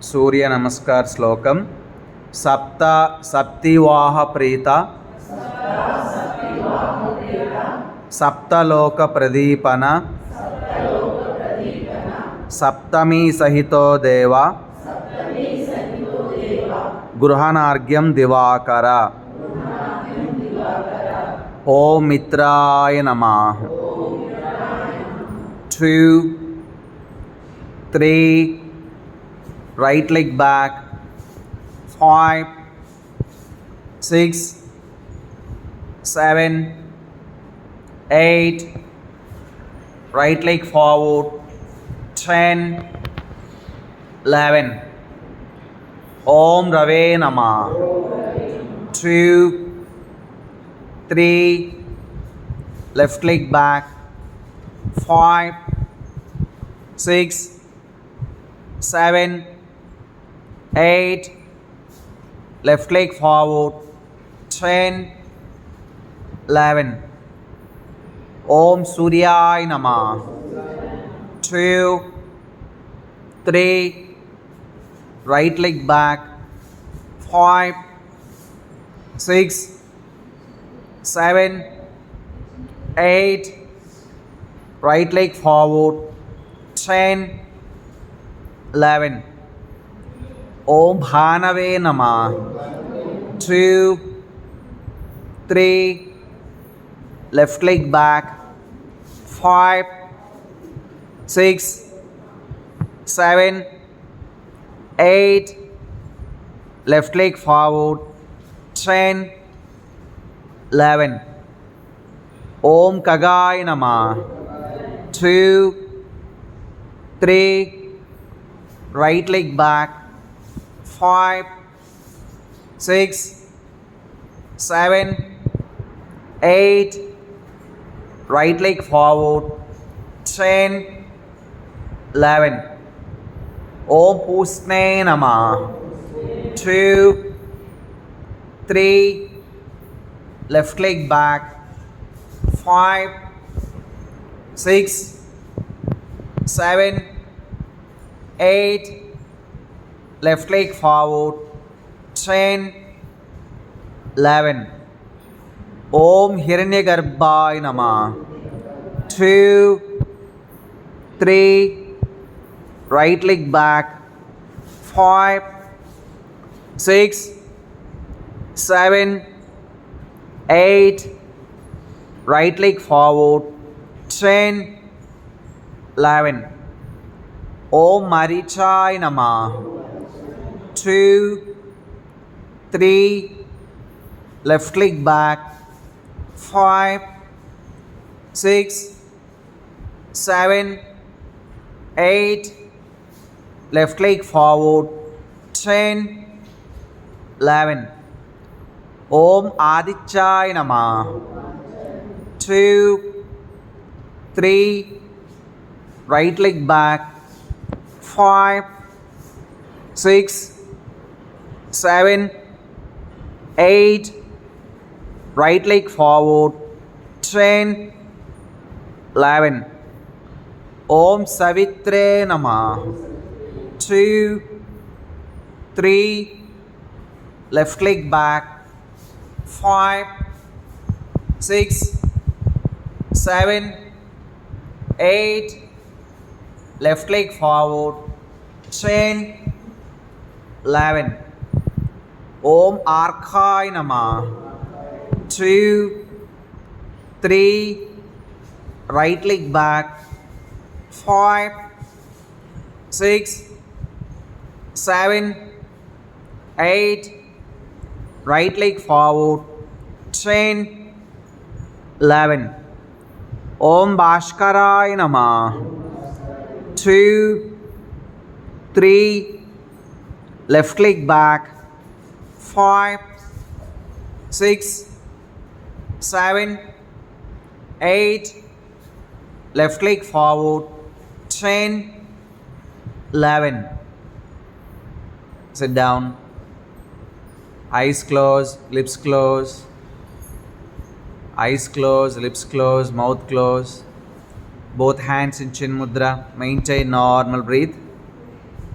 Surya Namaskar Slokam Saptivaha Prita Saptaloka Pradipana Saptami Sahito Deva Gruhanargyam Divakara Om Mitraya Namah. 2, 3, right leg back, 5, 6, 7, 8, right leg forward, 10, 11. Om Rave Namah. 2, 3, left leg back, 5, 6, 7, 8, left leg forward, 10, 11. Om Surya Namah. 2, 3, right leg back, 5, 6, 7, 8, right leg forward, 10, 11. Om Bhanave Namah. 2, 3, left leg back, 5, 6, 7, 8, left leg forward, 10, 11. Om Kagai Namah. 2, 3, right leg back, 5, 6, 7, 8, right leg forward, 10, 11. Om Pusne Namah. 2, 3, left leg back, 5, 6, 7, 8, left leg forward, 10, 11. Om Hiranyagarbhaya Namah. 2, 3, right leg back, 5, 6, 7, 8, right leg forward, 10, 11. Om Marichaya Namah. 2, 3, left leg back, 5, 6, 7, 8, left leg forward, 10, 11. Om Adityaya Namah. 2, 3, right leg back, 5, 6, 7, 8, right leg forward, 10, 11. Om Savitre Namah. 2, 3, left leg back, 5, 6, 7, 8, left leg forward, 10, 11. Om Arkhaya Namah. 2, 3, right leg back, 5, 6, 7, 8, right leg forward, 10, 11. Om Bhaskara Namah. 2, 3, left leg back, 5, 6, 7, 8, left leg forward, 10, 11. Sit down. Eyes closed, lips closed. Eyes closed, lips closed, mouth closed. Both hands in Chin Mudra. Maintain normal breathe.